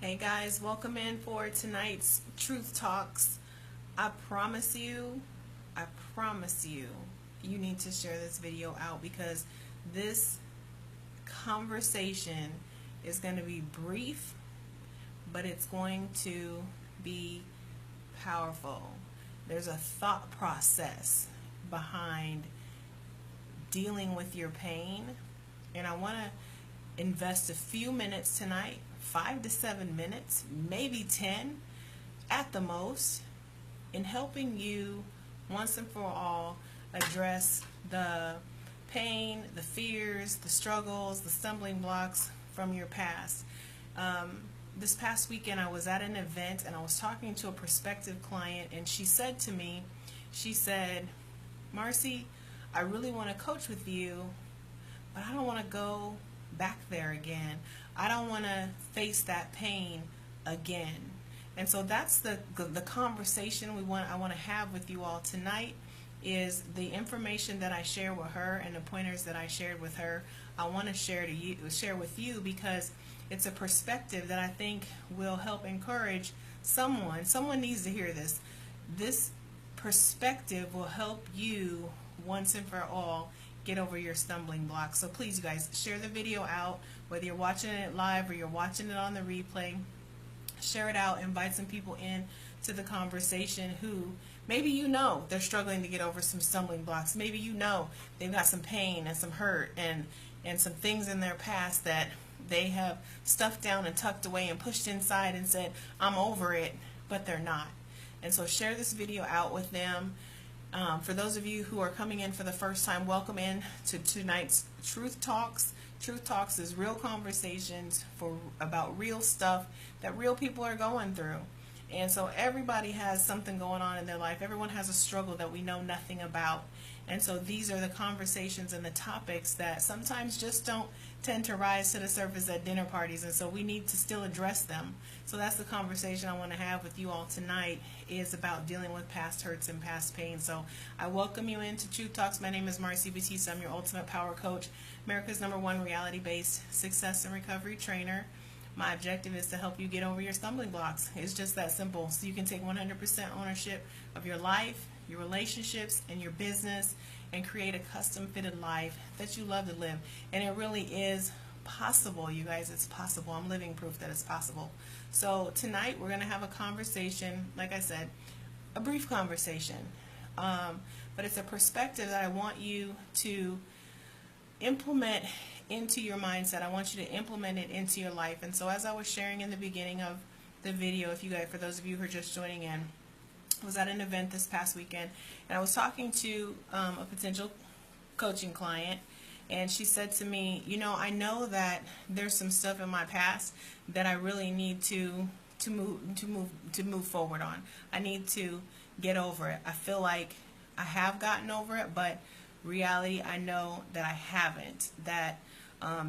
Hey guys, welcome in for tonight's Truth Talks. I promise you, I promise you, you need to share this video out because this conversation is going to be brief, but it's going to be powerful. There's a thought process behind dealing with your pain, and I want to invest a few minutes tonight, 5 to 7 minutes, maybe 10 at the most, in helping you once and for all address the pain, the fears, the struggles, the stumbling blocks from your past. This past weekend I was at an event and I was talking to a prospective client, and she said to me, she said, Marci, I really want to coach with you, but I don't want to go back there again. I don't want to face that pain again. And so that's the conversation I want to have with you all tonight. Is the information that I share with her and the pointers that I shared with her, I want to share with you because it's a perspective that I think will help encourage someone. Someone needs to hear this. This perspective will help you once and for all get over your stumbling blocks. So please, you guys, share the video out, whether you're watching it live or you're watching it on the replay. Share it out, invite some people in to the conversation who maybe you know they're struggling to get over some stumbling blocks. Maybe you know they've got some pain and some hurt and some things in their past that they have stuffed down and tucked away and pushed inside and said, I'm over it, but they're not. And so share this video out with them. For those of you who are coming in for the first time, welcome in to tonight's Truth Talks. Truth Talks is real conversations about real stuff that real people are going through. And so everybody has something going on in their life. Everyone has a struggle that we know nothing about. And so these are the conversations and the topics that sometimes just don't tend to rise to the surface at dinner parties. And so we need to still address them. So that's the conversation I want to have with you all tonight, is about dealing with past hurts and past pain. So I welcome you into Truth Talks. My name is Marci Batiste. I'm your ultimate power coach, America's #1 reality-based success and recovery trainer. My objective is to help you get over your stumbling blocks. It's just that simple. So you can take 100% ownership of your life, your relationships, and your business, and create a custom-fitted life that you love to live. And it really is possible, you guys. It's possible. I'm living proof that it's possible. So tonight we're going to have a conversation, like I said, a brief conversation. But it's a perspective that I want you to implement into your mindset. I want you to implement it into your life. And so as I was sharing in the beginning of the video, for those of you who are just joining in, I was at an event this past weekend, and I was talking to a potential coaching client, and she said to me, you know, I know that there's some stuff in my past that I really need to move forward on. I need to get over it. I feel like I have gotten over it, but reality, I know that I haven't. That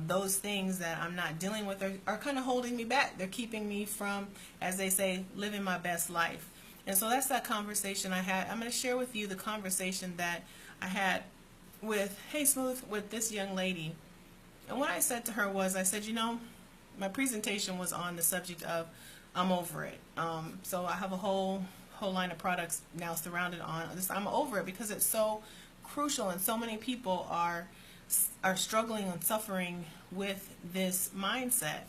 those things that I'm not dealing with are kind of holding me back. They're keeping me from, as they say, living my best life. And so that's that conversation I had. I'm going to share with you the conversation that I had with this young lady. And what I said to her was, I said, you know, my presentation was on the subject of I'm over it. So I have a whole line of products now surrounded on this. I'm over it because it's so crucial, and so many people are struggling and suffering with this mindset.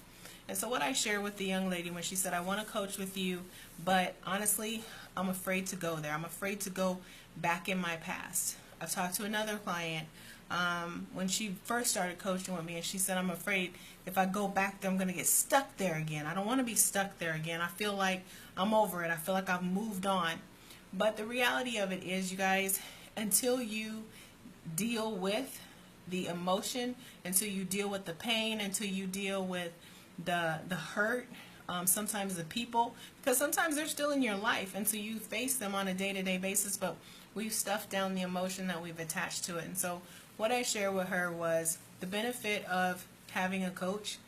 And so what I shared with the young lady when she said, I want to coach with you, but honestly, I'm afraid to go there. I'm afraid to go back in my past. I've talked to another client when she first started coaching with me, and she said, I'm afraid if I go back there, I'm going to get stuck there again. I don't want to be stuck there again. I feel like I'm over it. I feel like I've moved on. But the reality of it is, you guys, until you deal with the emotion, until you deal with the pain, until you deal with the hurt, sometimes the people, because sometimes they're still in your life, and so you face them on a day-to-day basis, but we've stuffed down the emotion that we've attached to it. And so what I shared with her was the benefit of having a coach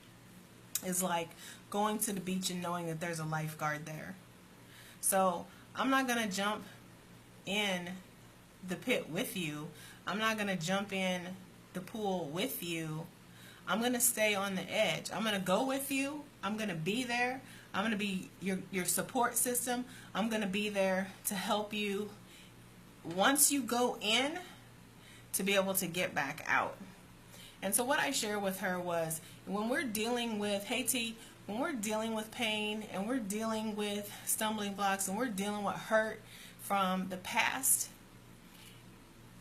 is like going to the beach and knowing that there's a lifeguard there. So I'm not going to jump in the pit with you. I'm not going to jump in the pool with you. I'm going to stay on the edge. I'm going to go with you, I'm going to be there. I'm going to be your support system. I'm going to be there to help you once you go in to be able to get back out. And so what I shared with her was, when we're dealing with, hey T, when we're dealing with pain and we're dealing with stumbling blocks and we're dealing with hurt from the past,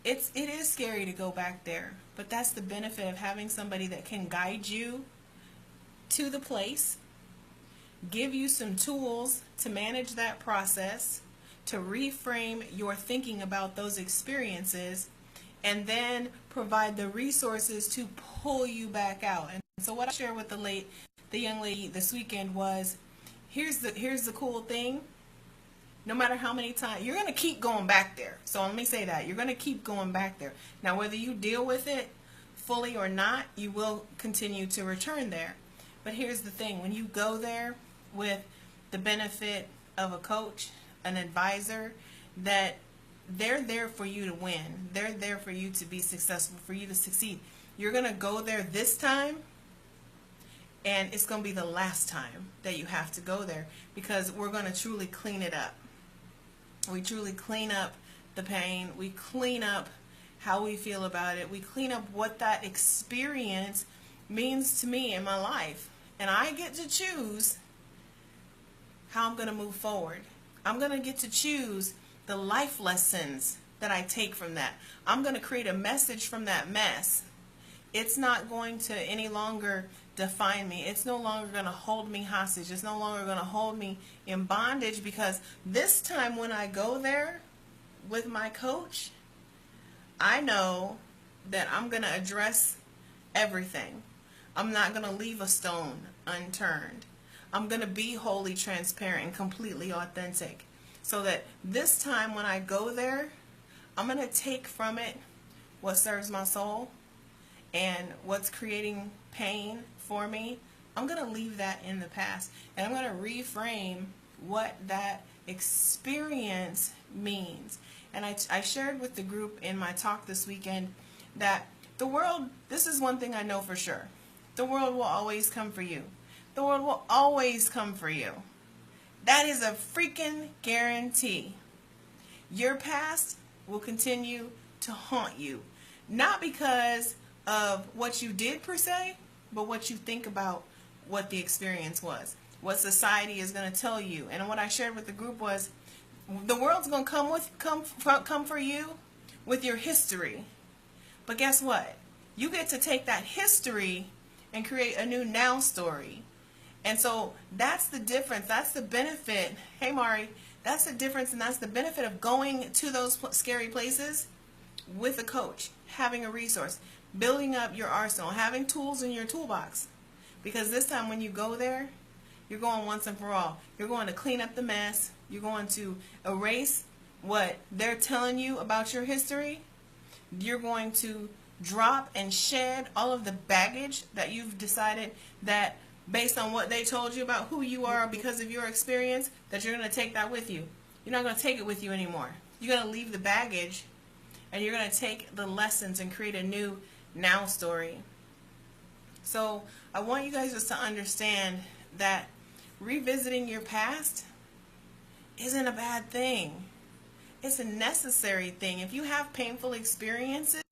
it is scary to go back there. But that's the benefit of having somebody that can guide you to the place, give you some tools to manage that process, to reframe your thinking about those experiences, and then provide the resources to pull you back out. And so what I shared with the young lady this weekend was, here's the cool thing. No matter how many times, you're going to keep going back there. So let me say that. You're going to keep going back there. Now, whether you deal with it fully or not, you will continue to return there. But here's the thing. When you go there with the benefit of a coach, an advisor, that they're there for you to win. They're there for you to be successful, for you to succeed. You're going to go there this time, and it's going to be the last time that you have to go there, because we're going to truly clean it up. We truly clean up the pain. We clean up how we feel about it. We clean up what that experience means to me in my life. And I get to choose how I'm going to move forward. I'm going to get to choose the life lessons that I take from that. I'm going to create a message from that mess. It's not going to any longer define me. It's no longer going to hold me hostage. It's no longer going to hold me in bondage, because this time when I go there with my coach, I know that I'm going to address everything. I'm not going to leave a stone unturned. I'm going to be wholly transparent and completely authentic, so that this time when I go there, I'm going to take from it what serves my soul and what's creating pain for me. I'm going to leave that in the past, and I'm going to reframe what that experience means. And I shared with the group in my talk this weekend that the world, this is one thing I know for sure, the world will always come for you. The world will always come for you. That is a freaking guarantee. Your past will continue to haunt you, not because of what you did per se, but what you think about what the experience was, what society is going to tell you. And what I shared with the group was, the world's going to come for you with your history. But guess what? You get to take that history and create a new now story. And so that's the difference. That's the benefit. Hey, Mari, that's the difference, and that's the benefit of going to those scary places with a coach, having a resource, building up your arsenal, having tools in your toolbox. Because this time when you go there, you're going once and for all. You're going to clean up the mess. You're going to erase what they're telling you about your history. You're going to drop and shed all of the baggage that you've decided that, based on what they told you about who you are because of your experience, that you're going to take that with you. You're not going to take it with you anymore. You're going to leave the baggage, and you're going to take the lessons and create a new now story. So I want you guys just to understand that revisiting your past isn't a bad thing. It's a necessary thing. If you have painful experiences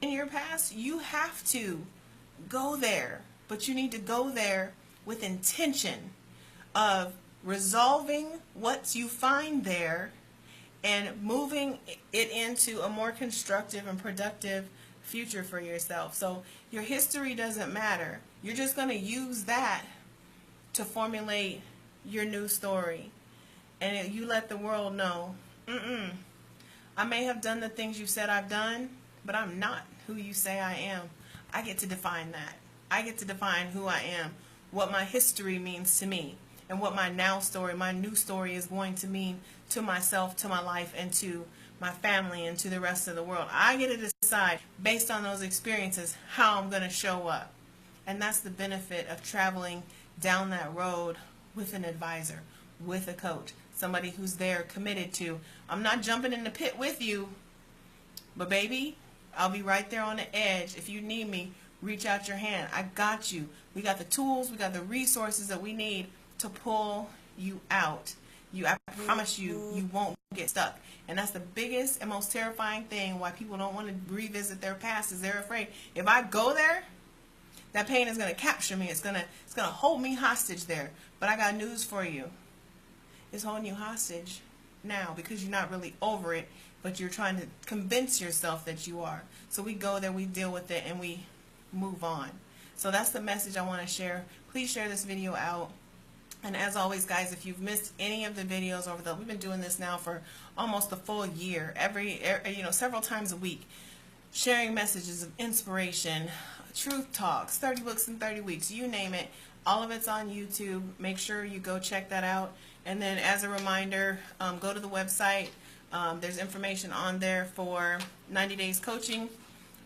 in your past, you have to go there. But you need to go there with intention of resolving what you find there and moving it into a more constructive and productive future for yourself. So your history doesn't matter. You're just going to use that to formulate your new story. And you let the world know, I may have done the things you said I've done, but I'm not who you say I am. I get to define that. I get to define who I am, what my history means to me, and what my now story, my new story is going to mean to myself, to my life, and to my family, and to the rest of the world. I get to decide, based on those experiences, how I'm going to show up. And that's the benefit of traveling down that road with an advisor, with a coach, somebody who's there committed to, I'm not jumping in the pit with you, but baby, I'll be right there on the edge if you need me, reach out your hand. I got you. We got the tools, we got the resources that we need to pull you out. I promise you, you won't get stuck. And that's the biggest and most terrifying thing why people don't want to revisit their past, is they're afraid. If I go there, that pain is going to capture me. It's going to hold me hostage there. But I got news for you. It's holding you hostage now because you're not really over it, but you're trying to convince yourself that you are. So we go there, we deal with it, and we move on. So that's the message I want to share. Please share this video out. And as always, guys, if you've missed any of the videos we've been doing this now for almost a full year, several times a week, sharing messages of inspiration, truth talks, 30 books in 30 weeks, you name it. All of it's on YouTube. Make sure you go check that out. And then as a reminder, go to the website. There's information on there for 90 days coaching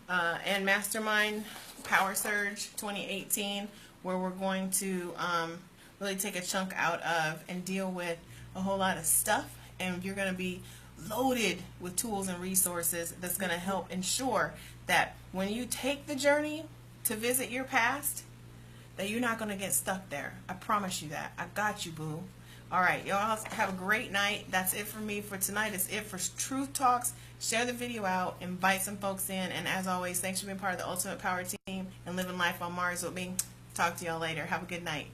and Mastermind Power Surge 2018, where we're going to really take a chunk out of and deal with a whole lot of stuff. And you're going to be loaded with tools and resources that's going to help ensure that when you take the journey to visit your past, that you're not going to get stuck there. I promise you that. I got you, boo. All right, y'all have a great night. That's it for me for tonight. It's it for Truth Talks. Share the video out. Invite some folks in. And as always, thanks for being part of the Ultimate Power Team and living life on Mars with me. Talk to y'all later. Have a good night.